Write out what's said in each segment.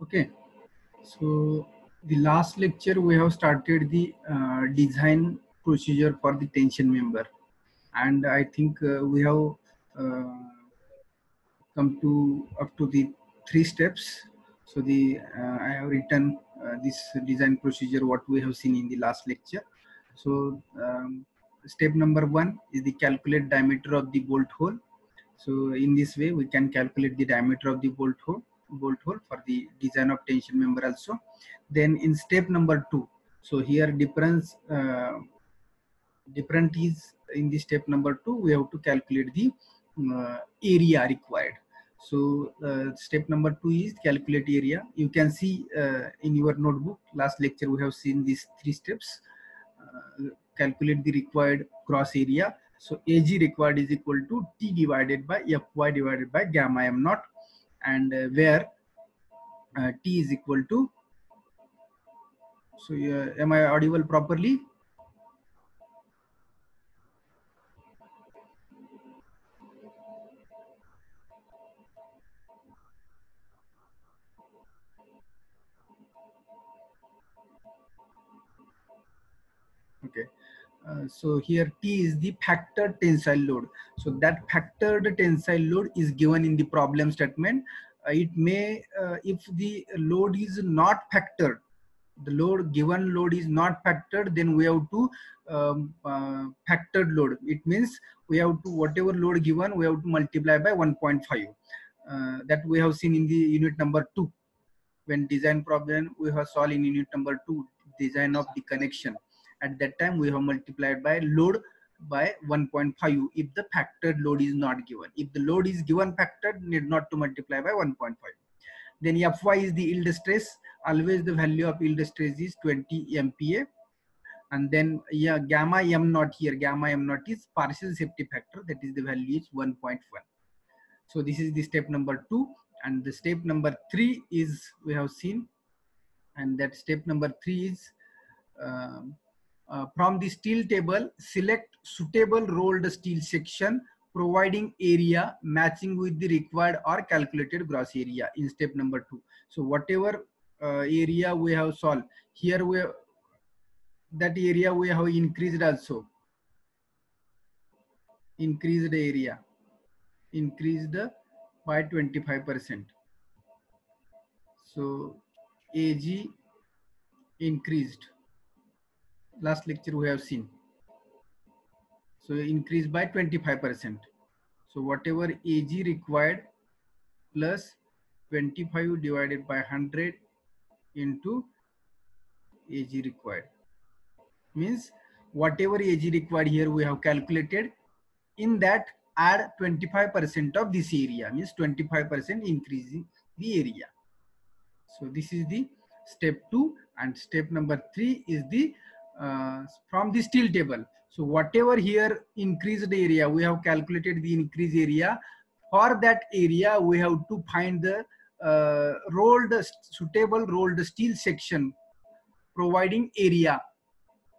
Okay, so the last lecture we have started the design procedure for the tension member, and I think we have uh, come to up to the 3 steps. So the I have written this design procedure what we have seen in the last lecture. So step number 1 is the calculate diameter of the bolt hole. So in this way, we can calculate the diameter of the bolt hole for the design of tension member also. Then in step number 2, so here different is in the step number 2, we have to calculate the area required. So step number 2 is calculate area. You can see in your notebook, last lecture we have seen these 3 steps. Calculate the required cross area. So AG required is equal to T divided by Fy divided by gamma m naught, and where T is equal to, so am I audible properly? Okay. So here T is the factored tensile load. So that factored tensile load is given in the problem statement. It may, if the load is not factored, the load given load is not factored, then we have to factored load. It means we have to, whatever load given, we have to multiply by 1.5. That we have seen in the unit number 2. When design problem we have solved in unit number 2, design of the connection. At that time we have multiplied by load by 1.5 if the factored load is not given. If the load is given factored, need not to multiply by 1.5. Then Fy is the yield stress. Always the value of yield stress is 20 MPa. And then gamma m naught, here gamma m naught is partial safety factor, that is the value is 1.1. So this is the step number 2, and the step number 3 is we have seen, and that step number 3 is from the steel table, select suitable rolled steel section providing area matching with the required or calculated gross area in step number 2. So whatever area we have solved, here we have, that area we have increased also, increased area, increased by 25%. So AG increased, last lecture we have seen, so increased by 25%. So whatever AG required plus 25 divided by 100 into AG required, means whatever AG required here we have calculated, in that add 25% of this area, means 25% increasing the area. So this is the step 2, and step number 3 is the from the steel table. So whatever here increased area, we have calculated the increased area. For that area, we have to find the suitable rolled steel section providing area.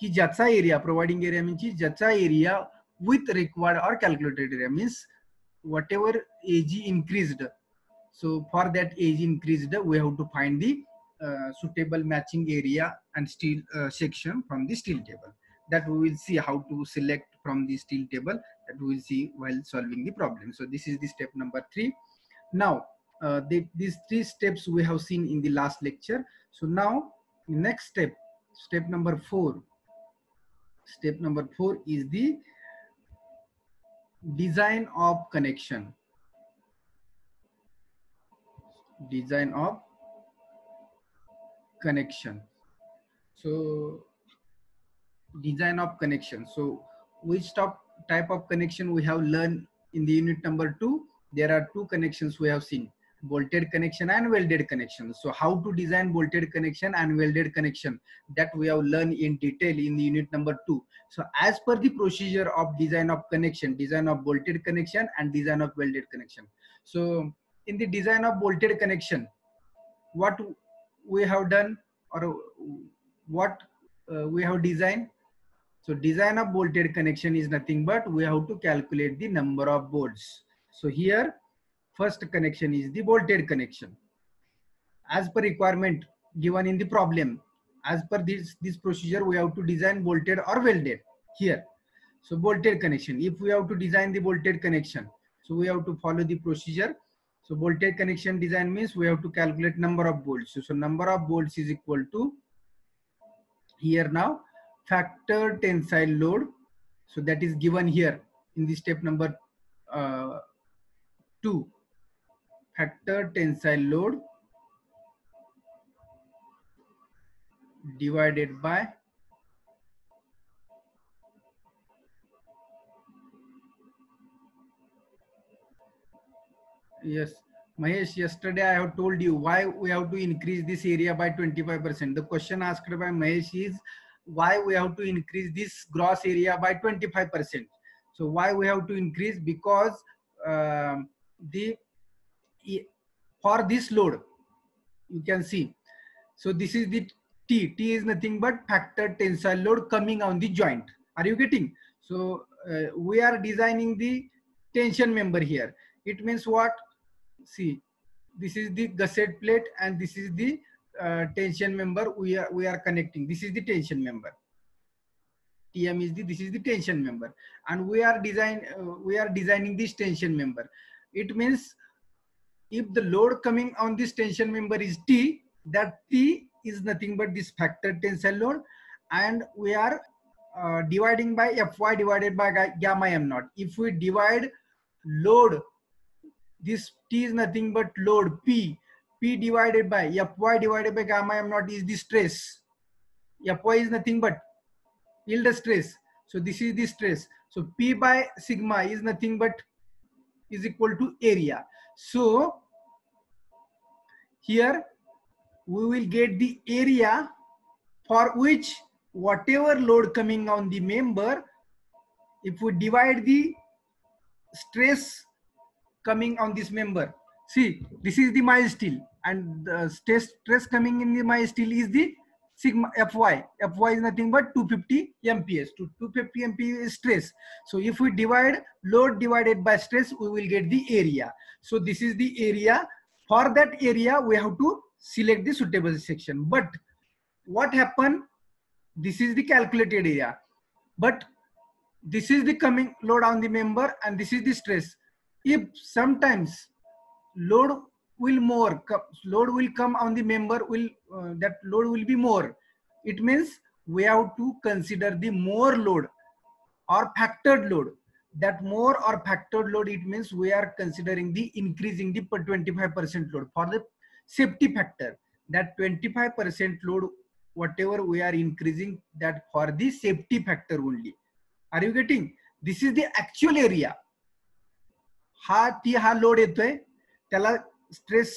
की ज्याचा area, providing area means ज्याचा area with required or calculated area, means whatever AG increased. So for that AG increased, we have to find the suitable matching area and steel section from the steel table. That we will see how to select from the steel table, that we will see while solving the problem. So this is the step number 3. Now these 3 steps we have seen in the last lecture. So now next step, step number 4. Step number 4 is the design of connection. Design of connection. So design of connection. So which type of connection we have learned in the unit number 2? There are 2 connections we have seen, bolted connection and welded connection. So how to design bolted connection and welded connection, that we have learned in detail in the unit number 2. So as per the procedure of design of connection, design of bolted connection and design of welded connection. So in the design of bolted connection, what we have done, or what we have designed? So design of bolted connection is nothing but we have to calculate the number of bolts. So here first connection is the bolted connection. as per requirement given in the problem. As per this procedure, we have to design bolted or welded here. So bolted connection, if we have to design the bolted connection, so we have to follow the procedure. So bolted connection design means we have to calculate number of bolts. So number of bolts is equal to, here now, factor tensile load. So that is given here in the step number 2. Factor tensile load divided by yes, Mahesh, yesterday I have told you why we have to increase this area by 25%. The question asked by Mahesh is why we have to increase this gross area by 25%. So why we have to increase? Because the for this load, you can see. So this is the T. T is nothing but factor tensile load coming on the joint. Are you getting? So we are designing the tension member here. It means what? See, this is the gusset plate and this is the tension member we are connecting. This is the tension member. TM is this is the tension member, and we are designing this tension member. It means if the load coming on this tension member is T, that T is nothing but this factor tensile load, and we are dividing by Fy divided by gamma m naught. If we divide load, this T is nothing but load P. P divided by Fy divided by gamma m naught is the stress. Fy is nothing but yield stress. So this is the stress. So P by sigma is nothing but is equal to area. So here we will get the area for which whatever load coming on the member, if we divide the stress coming on this member, see, this is the mild steel, and the stress coming in the mild steel is the sigma Fy. Fy is nothing but 250 MPa. 250 MPa is stress. So if we divide load divided by stress, we will get the area. So this is the area. For that area, we have to select the suitable section. But what happened? This is the calculated area. But this is the coming load on the member and this is the stress. If sometimes load will come on the member, that load will be more. It means we have to consider the more load or factored load. That more or factored load, it means we are considering the increasing the 25% load for the safety factor. That 25% load, whatever we are increasing, that for the safety factor only. Are you getting? This is the actual area. हा load येतोय, त्याला stress,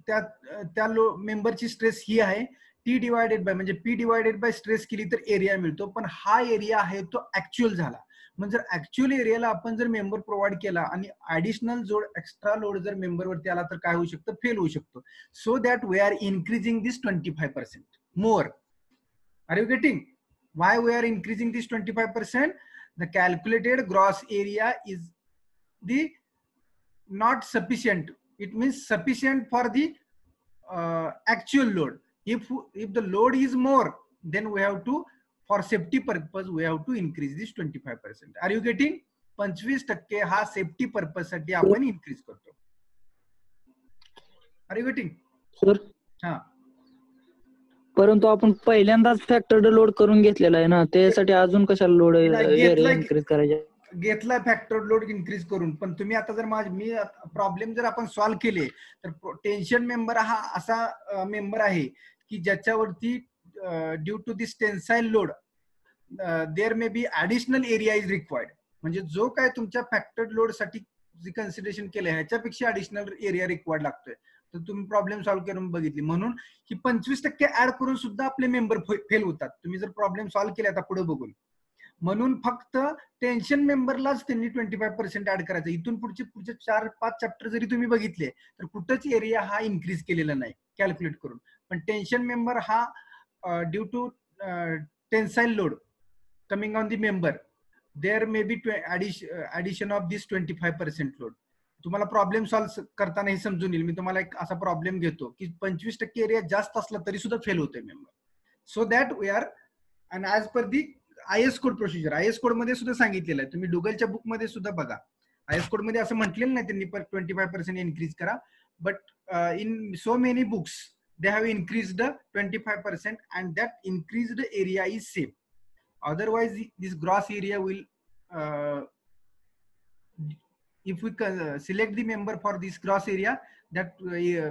त्या मेंबरची stress ही आहे. T divided by म्हणजे P divided by stress केली तर area मिळतो. पण हा एरिया आहे तो ऍक्च्युअल झाला. म्हणजे जर ऍक्च्युअल एरियाला आपण जर मेंबर प्रोव्हाइड केला आणि ऍडिशनल जोड एक्स्ट्रा लोड जर मेंबरवरती आला तर काय होऊ शकतं? फेल होऊ शकतो. So that we are increasing this 25% more. Are you getting? Why we are increasing this 25%? The calculated gross area is the not sufficient. It means sufficient for the actual load. If the load is more, then we have to, for safety purpose, we have to increase this 25%. Are you getting? 25% हा safety purpose साठी आपण increase करतो. Are you getting? Sir, हा. परंतु आपण पहिल्यांदाच फॅक्टर्ड load करून घेतलेला आहे ना, त्यासाठी अजून कशाला लोड इन्क्रीज करायचा? घेतला फॅक्टर लोड इन्क्रीज करून. पण तुम्ही आता जर मी प्रॉब्लेम जर आपण सॉल्व्ह केले तर टेन्शन मेंबर हा असा मेंबर आहे की ज्याच्यावरती due to this tensile load there may be additional area is required. म्हणजे जो काय तुमच्या फॅक्टर्ड लोड साठी जे कन्सिडरेशन केलं ह्याच्यापेक्षा ऍडिशनल एरिया रिक्वायर्ड लागतोय. तर तुम्ही प्रॉब्लेम सॉल्व्ह करून बघितली. म्हणून ही 25% ऍड करून सुद्धा आपले मेंबर फेल होतात. तुम्ही जर प्रॉब्लेम सॉल्व्ह केले आता पुढे बघून. म्हणून फक्त टेन्शन मेंबरलाच त्यांनी 25% ऍड करायचं. इथून पुढचे 4-5 चॅप्टर जरी तुम्ही बघितले तर कुठंच एरिया हा इन्क्रीज केलेला नाही कॅल्क्युलेट करून. पण टेन्शन मेंबर हा due to tensile load coming on the member, there may be addition of this 25% load. तुम्हाला प्रॉब्लेम सॉल्व्ह करताना हे समजून येईल. मी तुम्हाला एक असा प्रॉब्लेम घेतो की 25% एरिया जास्त असला तरी सुद्धा फेल होतोय member. So that we are and as per the IS code procedure, IS code मध्ये सुद्धा सांगितलेलं आहे. तुम्ही डुगलच्या बुक मध्ये सुद्धा बघा. IS कोड मध्ये असं म्हटलेलं नाही त्यांनी 25% इन्क्रीज करा, but in so many books they have increased the 25% and that increased area is safe. Otherwise this gross area will if we select the member for this gross area, that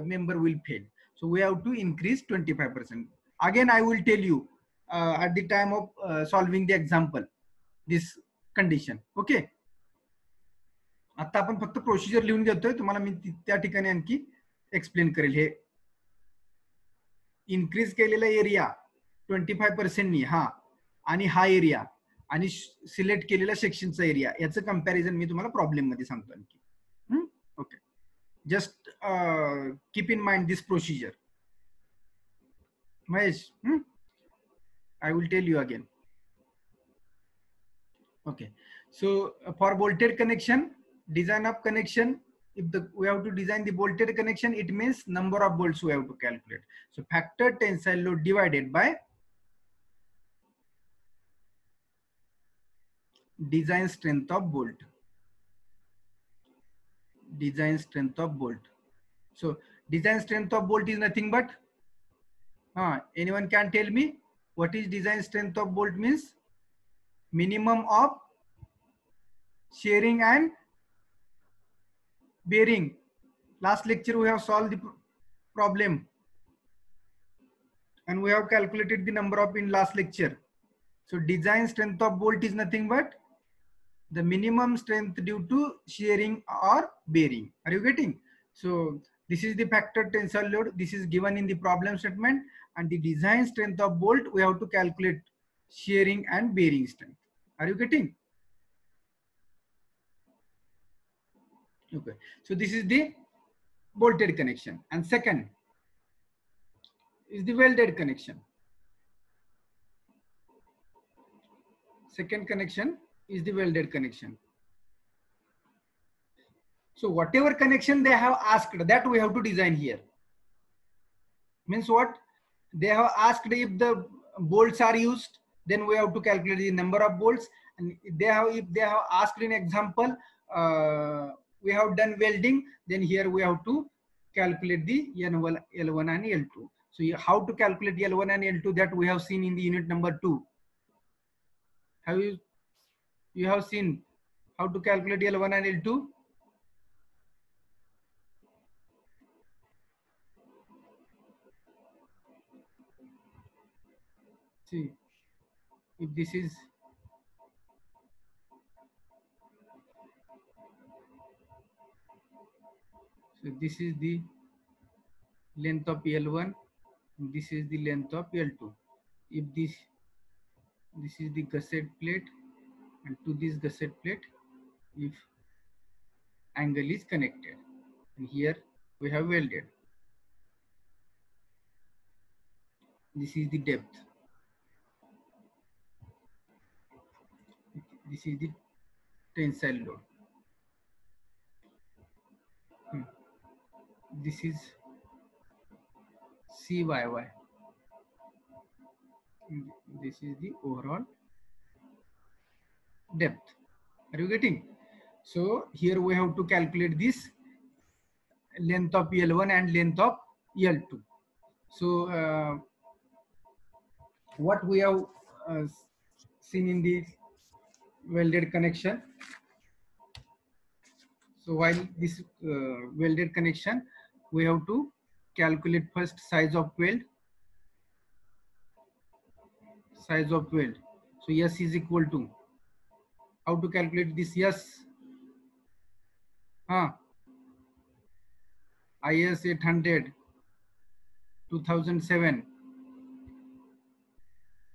member will fail. So we have to increase 25%. Again I will tell you at the time of solving the example this condition. Okay, आता आपण फक्त procedure लिहून घेतोय, तुम्हाला मी त्या ठिकाणी आणखी explain करेल. हे इन्क्रीज केलेला एरिया 25% हा, आणि हा एरिया आणि सिलेक्ट केलेल्या सेक्शनचा एरिया याचं कंपॅरिझन मी तुम्हाला प्रॉब्लेम मध्ये सांगतो आणखी. Okay, just keep in mind this procedure. Mahesh, I will tell you again. Okay, so for bolted connection, design of connection, if we have to design the bolted connection, it means number of bolts we have to calculate. So factor tensile load divided by design strength of bolt. Design strength of bolt. So design strength of bolt is nothing but anyone can tell me what is design strength of bolt means? Minimum of shearing and bearing. Last lecture we have solved the problem and we have calculated the number of in last lecture. So design strength of bolt is nothing but the minimum strength due to shearing or bearing. Are you getting? So this is the factor tensile load. This is given in the problem statement, and the design strength of bolt we have to calculate shearing and bearing strength. Are you getting? Okay, so this is the bolted connection, and second is the welded connection. Second connection is the welded connection. So whatever connection they have asked, that we have to design here. Means what? They have asked if the bolts are used, then we have to calculate the number of bolts. And if they have asked in example, we have done welding, then here we have to calculate the L1 and L2. So how to calculate L1 and L2, that we have seen in the unit number 2. Have you have seen how to calculate L1 and L2? See, if this is the length of L1, this is the length of L2. If this is the gusset plate, and to this gusset plate, if angle is connected, and here we have welded. This is the depth. This is the tensile load. This is CYY. This is the overall depth. Are you getting? So here we have to calculate this length of L1 and length of L2. So what we have seen in the welded connection. So while this welded connection, we have to calculate first size of weld. Size of weld. So S is equal to, how to calculate this S? IS 800 2007.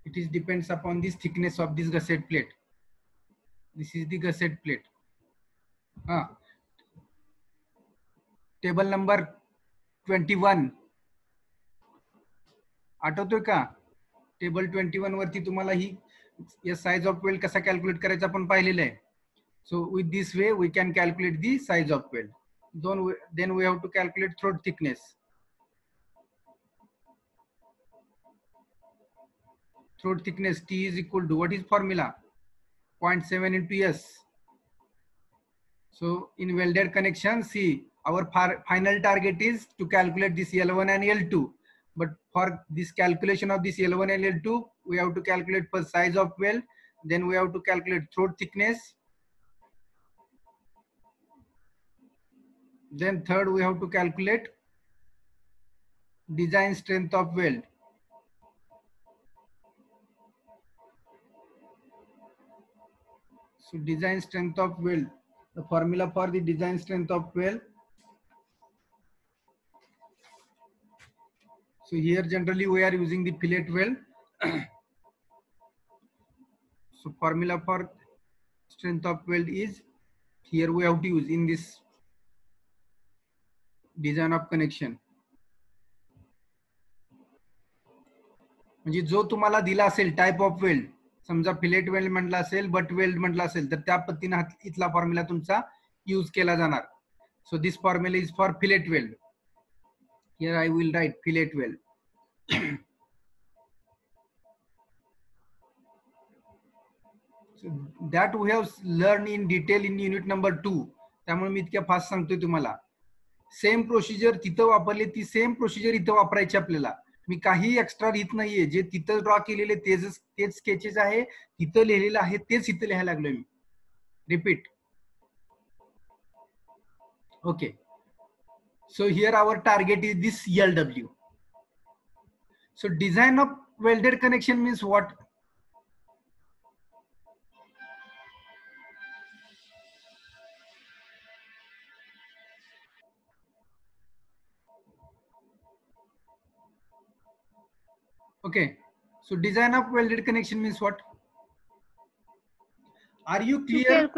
It is depends upon this thickness of this gusset plate. This is the gusset plate. Table number 21. आठवतोय का? Table 21 वरती तुम्हाला ही या size of weld कसा calculate करायचा आपण पाहिलेलं आहे. So with this way we can calculate the size of weld. then we have to calculate throat thickness. Throat thickness T is equal to, what is formula? 0.7 into S. So in welded connection, see, our final target is to calculate this L1 and L2. But for this calculation of this L1 and L2, we have to calculate first size of weld, then we have to calculate throat thickness. Then third, we have to calculate design strength of weld. So design strength of weld, the formula for the design strength of weld. So here generally we are using the fillet weld. So formula for strength of weld is, here we have to use in this design of connection. म्हणजे जो तुम्हाला दिला असेल type of weld, समजा fillet weld म्हटलं असेल, butt weld म्हटलं असेल, तर त्या पद्धतीने इथला फॉर्म्युला तुमचा यूज केला जाणार. So this formula is for fillet weld. Here I will write fillet weld. That we have learn in detail in unit number 2. त्यामुळे मी इतक्या फास्ट सांगतोय तुम्हाला. सेम प्रोसिजर तिथं वापरली, ती सेम प्रोसिजर इथं वापरायची आपल्याला. मी काही एक्स्ट्रा लिहित नाहीये. जे तिथं ड्रॉ केलेले तेच स्केचेस आहे, तिथं लिहिलेलं आहे तेच इथं लिहायला लागलोय मी. Repeat. Okay. So here our target is this LW. So design of welded connection means what? Okay. So design of welded connection means what? Are you clear?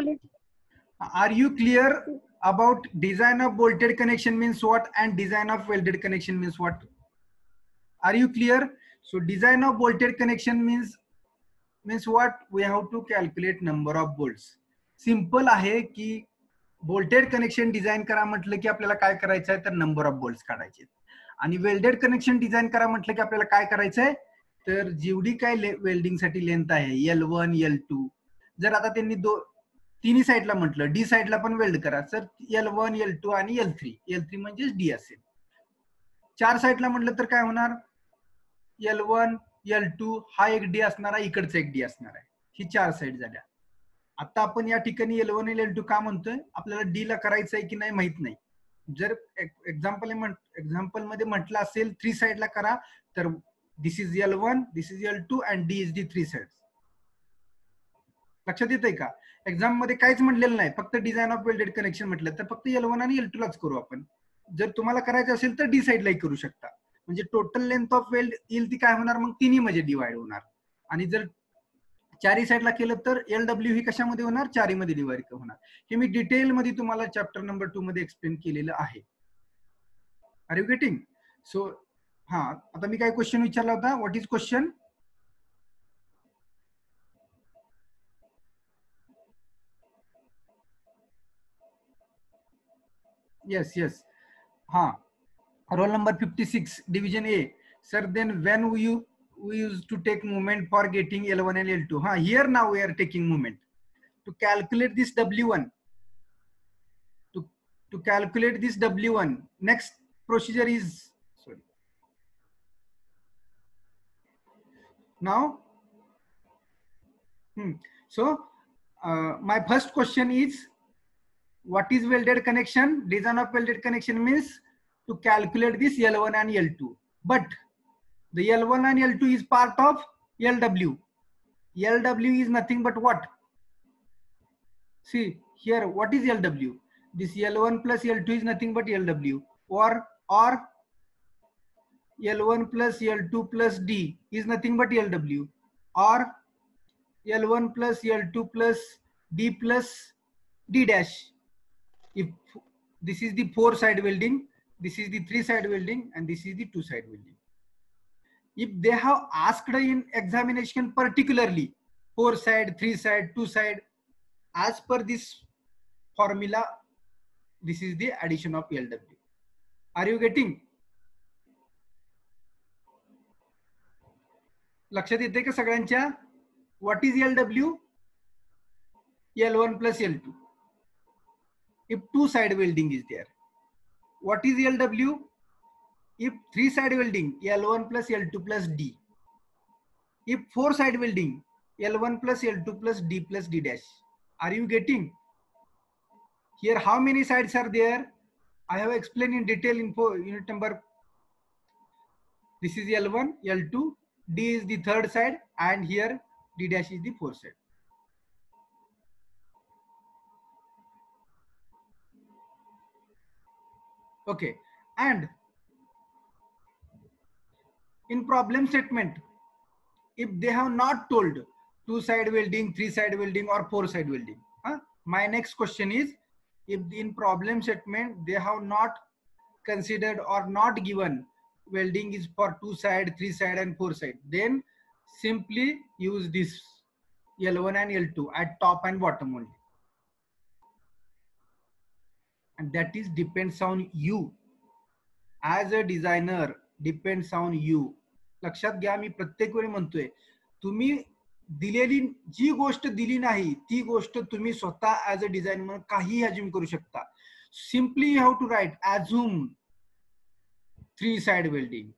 Are you clear about design of bolted connection means what and design of welded connection means what? Are you clear? So design of bolted connection means what? We have to calculate number of bolts. Simple आहे की bolted connection design करा म्हटलं की आपल्याला काय करायचं आहे, तर नंबर ऑफ बोल्ट्स काढायचे. आणि वेल्डेड कनेक्शन डिझाइन करा म्हटलं की आपल्याला काय करायचंय, तर जेवढी काय वेल्डिंग साठी लेंथ आहे L1 L2, जर आता त्यांनी तिन्ही साईडला म्हटलं डी साईडला पण वेल्ड करा, तर L1 L2 आणि L3 म्हणजेच डी असेल. चार साईडला म्हटलं तर काय होणार, L1 L2 हा एक डी असणार आहे, इकडचा एक डी असणार आहे. ही चार साईड झाल्या. आता आपण या ठिकाणी L1 आणि L2 का म्हणतोय, आपल्याला डी ला करायचं आहे की नाही माहित नाही. जर एक्झाम्पल मध्ये म्हटलं असेल 3 साईडला करा, तर this is L1, this is L2 and D is the 3 sides. लक्षात येतंय का? एक्झाम मध्ये काहीच म्हटलेलं नाही, फक्त डिझाइन ऑफ वेल्डेड कनेक्शन म्हटलं तर फक्त L1 आणि L2 लाच करू आपण. जर तुम्हाला करायचं असेल तर डी साईडलाही करू शकता. म्हणजे टोटल लेंथ ऑफ वेल्ड येईल ती काय होणार, मग तिन्ही मध्ये डिवाइड होणार. आणि जर चारी साईडला केलं तर LW ही कशामध्ये होणार, चारी मध्ये डिवाइड होणार. हे मी डिटेल मध्ये तुम्हाला चॅप्टर नंबर 2 मध्ये एक्सप्लेन केलेलं आहे. Are you getting? सो हा, आता मी काय क्वेश्चन विचारला होता, व्हॉट इज क्वेश्चन? yes. हाँ, roll number 56, division A. Sir, then when we used to take moment for getting L1 and L2. हाँ, here now we are taking moment to calculate this W1. To calculate this W1, next procedure is, sorry. Now, so my first question is, what is welded connection? Design of welded connection means to calculate this L1 and L2. But the L1 and L2 is part of LW. LW is nothing but what? See here, what is LW? This L1 plus L2 is nothing but LW. Or L1 plus L2 plus D is nothing but LW. Or L1 plus L2 plus D plus D dash. If this is the 4-side welding, this is the 3-side welding, and this is the 2-side welding. If they have asked in examination particularly 4-side, 3-side, 2-side, as per this formula, This is the addition of LW. Are you getting? लक्षात येते का सगळ्यांच्या? What is LW? L1 plus L2. If two side welding is there. What is LW? If three side welding, L1 plus L2 plus D. If four side welding, L1 plus L2 plus D dash. Are you getting? Here how many sides are there? I have explained in detail info unit number. This is L1, L2, D is the third side, and here D dash is the fourth side. Okay, and in problem statement, if they have not told two side welding, three side welding, or four side welding, my next question is, if in problem statement they have not considered or not given welding is for two side, three side, and four side, then simply use this L1 and L2 at top and bottom only. And that is depends on you. As a designer, depends on you. लक्षात घ्या, मी प्रत्येक वेळी म्हणतोय, तुम्ही दिलेली जी गोष्ट दिली नाही ती गोष्ट तुम्ही स्वतः ऍज अ डिझाईन म्हणून काही अज्युम करू शकता. Simply you have to write assume three side welding.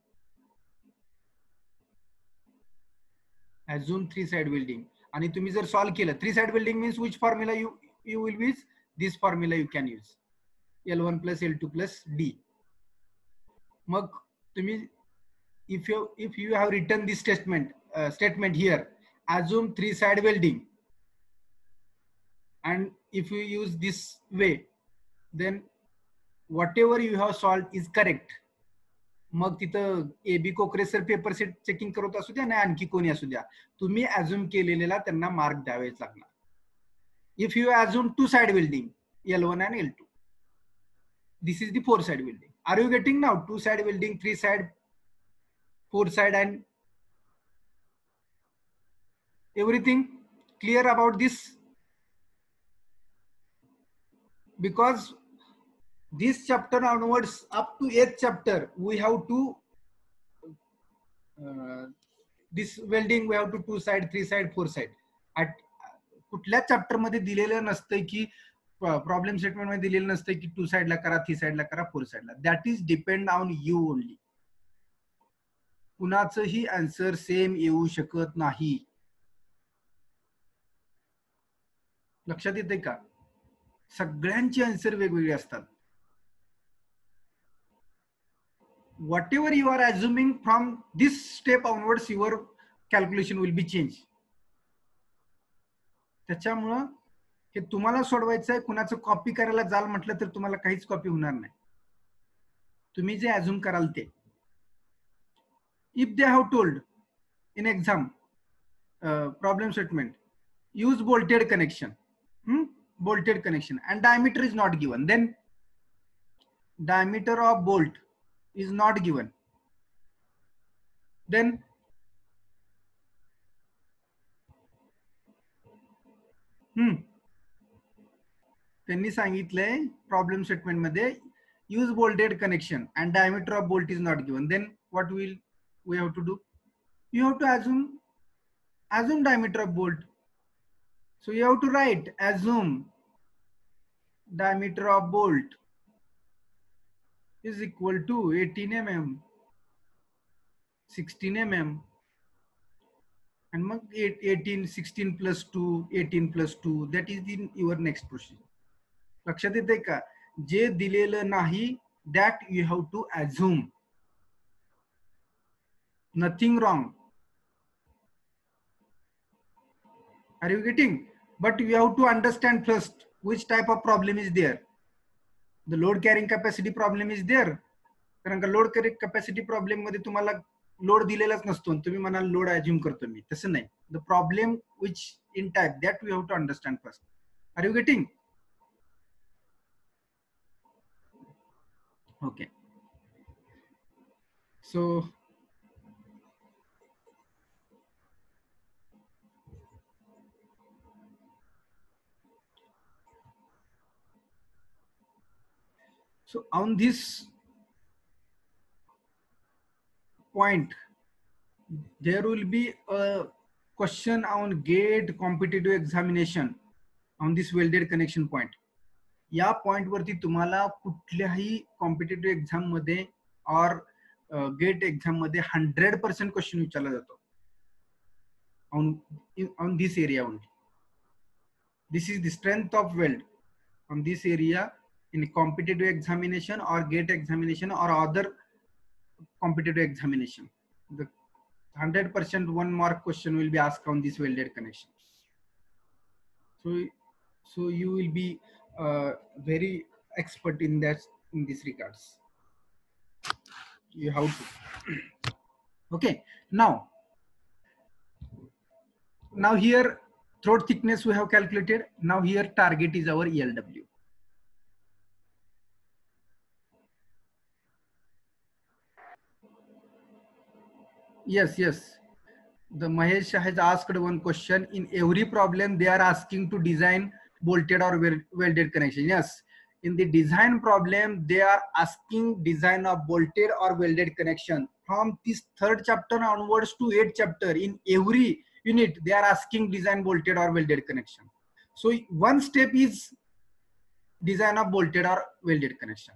Assume three side welding. आणि तुम्ही जर सॉल्व्ह केलं, three side welding means which formula you will use? This formula you can use, L1 plus L2 plus D. मग तुम्ही if you have written this statement here, assume three side welding, and if you use this way, then whatever you have solved is correct. मग तिथं AB कोकरे sir paper set checking करत असू द्या नाही आणखी कोणी असू द्या, तुम्ही अज्युम केलेला त्यांना मार्क द्यावेच लागणार. If you assume two side welding L1 and L2, this is the four side welding. Are you getting now? Two side welding, three side, four side, and everything clear about this? Because this chapter onwards up to 8th chapter we have to this welding we have to two side, three side, four side. at कुठल्या chapter मध्ये दिलेलं नसतं की problem statement मध्ये दिलेलं नसतं की to साइडला करा, थ्री साइडला करा, फोर साइडला. That is depend on you only. कुणाचंही आन्सर सेम येऊ शकत नाही. लक्षात येते का? सगळ्यांचे आन्सर वेगवेगळे असतात. Whatever you are assuming from this step onwards, your calculation will be changed. त्याच्यामुळं हे तुम्हाला सोडवायचं आहे. कुणाचं कॉपी करायला जाल म्हटलं तर तुम्हाला काहीच कॉपी होणार नाही. तुम्ही जे अज्युम कराल ते. If they have told in exam problem statement, use bolted connection, bolted connection, and diameter is not given, then diameter of bolt is not given, then त्यांनी सांगितलंय प्रॉब्लेम स्टेटमेंट मध्ये use bolted connection and diameter of bolt is not given, then what will we have to do? You have to assume diameter of bolt. So you have to write assume diameter of bolt is equal to 18 mm, 16 mm, and 18, 16 plus 2, 18 plus 2, that is your next procedure. लक्षात येते का? जे दिलेलं नाही that you have to assume. Nothing wrong. Are you getting? But you have to understand first which type of problem is there. The load carrying capacity problem is there. कारण का load carrying capacity problem मध्ये तुम्हाला load दिलेलाच नसतो, तुम्ही म्हणाल load assume करतो मी. तसं नाही. The problem which in type that we have to understand first. Are you getting? Okay. So So on this point, there will be a question on GATE competitive examination on this welded connection point. या point वरती तुम्हाला कुठल्याही competitive exam मध्ये और gate exam मध्ये 100% question विचारला जातो on this area only. This is the strength of weld on this area in competitive examination or GATE examination or other competitive examination. The 100% 1 mark question will be asked on this welded connection. So you will be very expert in that, in this regards. You have to. Okay, now here throat thickness we have calculated. Now here target is our ELW. Yes, the Mahesh has asked one question. In every problem they are asking to design bolted or welded connection. Yes, in the design problem they are asking design of bolted or welded connection. From this 3rd chapter onwards to 8th chapter, in every unit they are asking design bolted or welded connection. So one step is design of bolted or welded connection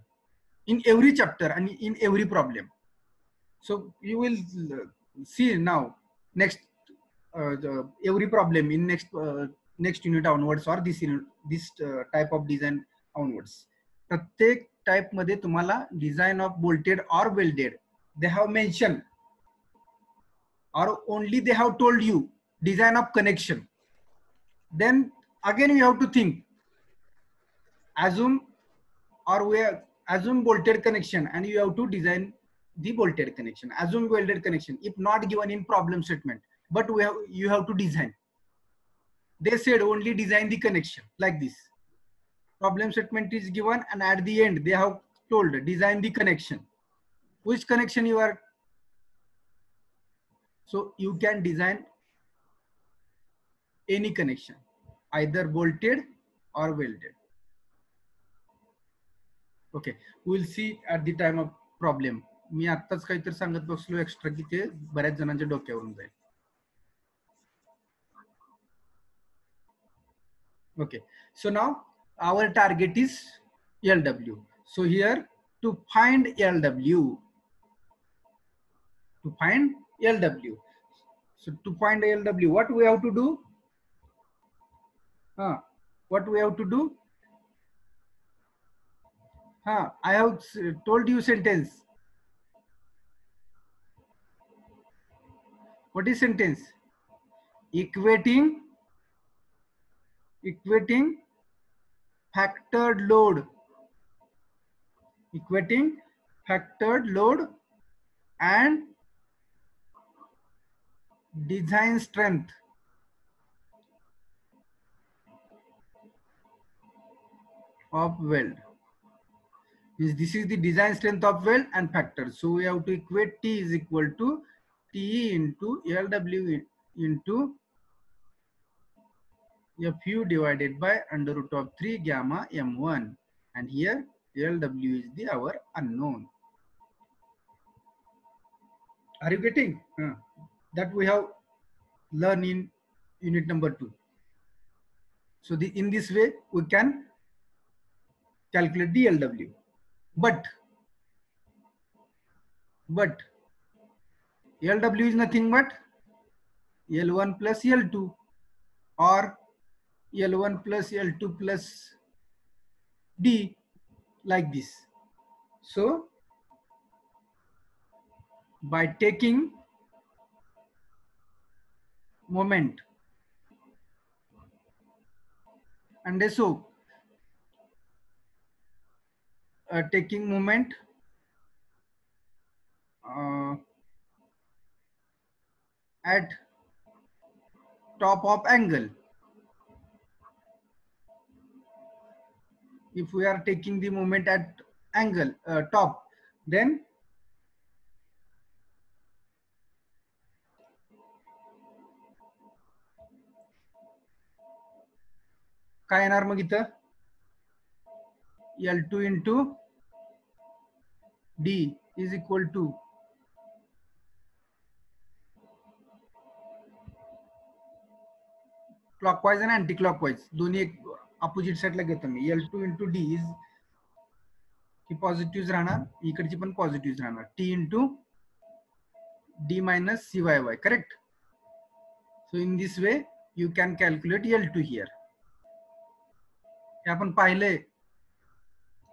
in every chapter and in every problem. So you will see now next every problem in next unit onwards or this type of design onwards. प्रत्येक type मध्ये तुम्हाला design of bolted or welded they have mentioned, or only they have told you design of connection. Then again you have to think, assume bolted connection and you have to design the bolted connection. Assume welded connection if not given in problem statement, but you have to design. They said only design the connection like this. Problem statement is given and at the end they have told design the connection. Which connection you are? So you can design any connection, either bolted or welded. Okay, we will see at the time of problem. मी आत्ताच काहीतरी सांगत बसलो extra की ते बऱ्याच जणांच्या डोक्यावरून जाईल. Okay, so now our target is LW. So here to find LW, so to find LW, what we have to do? What we have to do? I have told you sentence. What is sentence? Equating factored load. Equating factored load and design strength of weld. This is the design strength of weld and factor. So we have to equate T is equal to T into LW into Fu divided by under root of 3 gamma M1, and here LW is the our unknown. Are you getting? That we have learned in unit number 2. So in this way we can calculate the LW, but LW is nothing but L1 plus L2 or L1 plus L2 plus D, like this. So by taking moment and so taking moment at top of angle, if we are taking the moment at angle top, then काय येणार मग इथं? L2 into D is equal to clockwise and anti-clockwise दोन्ही एक opposite side ला घेतो मी. L2 into D is he positives राहणार, इकडची पण positives राहणार. T into D minus CYY, correct? So in this way you can calculate L2 here. हे आपण पाहिलंय,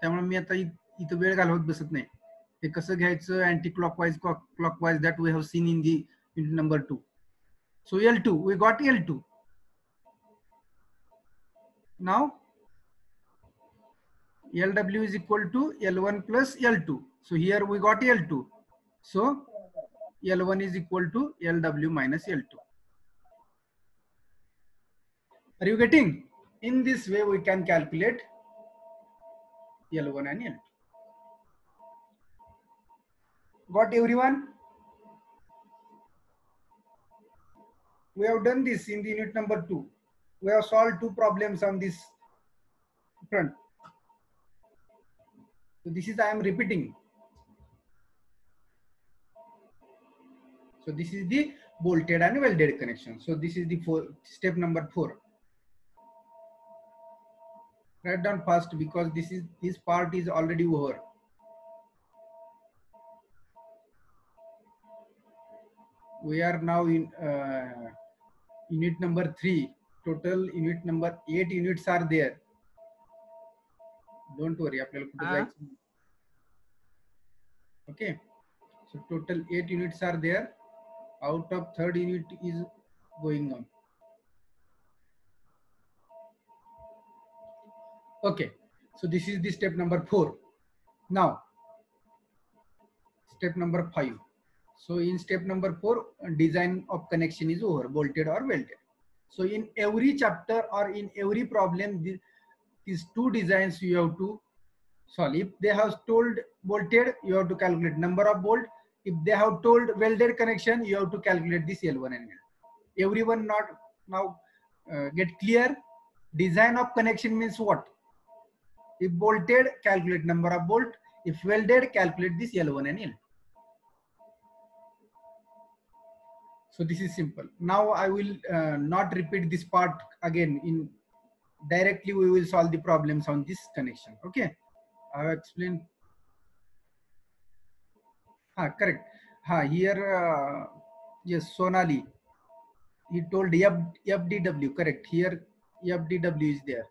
त्यामुळे मी आता इथं वेळ घालवत बसत नाही. हे कसं घ्यायचं anticlockwise clockwise that we have seen in the unit number 2. So L2, we got L2. Now LW is equal to L1 plus L2. So here we got L2. So L1 is equal to LW minus L2. Are you getting? In this way we can calculate L1 and L2. Got everyone? We have done this in the unit number 2. We have solved 2 problems on this front. So this is, I am repeating. So this is the bolted and welded connection. So this is the step number 4. Write down fast because this part is already over. We are now in unit number 3. Total unit number 8 units are there. Don't worry, आपल्याला कुठे जायचं. Okay. So total 8 units are there. Out of 3rd unit is going on. Okay. So this is the step number 4. Now step number 5. So in step number 4, design of connection is over, bolted or welded. So in every chapter or in every problem, these 2 designs you have to solve. If they have told bolted, you have to calculate number of bolt. If they have told welded connection, you have to calculate this L1 and L2. Everyone not now get clear? Design of connection means what? If bolted, calculate number of bolt. If welded, calculate this L1 and L2. So this is simple. Now I will not repeat this part again. In directly we will solve the problems on this connection. Okay, I have explained. Correct. Here yes, Sonali. He told FDW. Correct. Here FDW is there.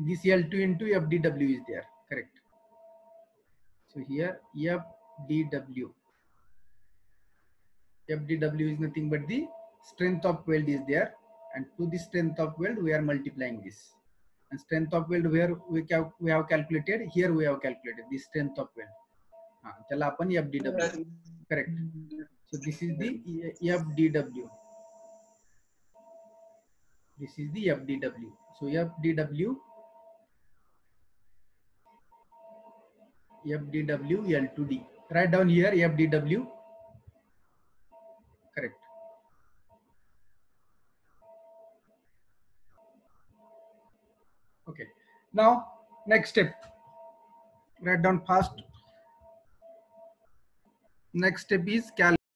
This L2 into FDW is there. Correct. So here FDW. FDW is nothing but the strength of weld is there, and to the strength of weld we are multiplying this. And strength of weld where we have calculated, here we have calculated the strength of weld. Tela apan FDW. Correct. So this is the FDW. This is the FDW. So FDW L2D. Write down here FDW. Correct. Okay. Now next step. Write down fast. Next step is calculate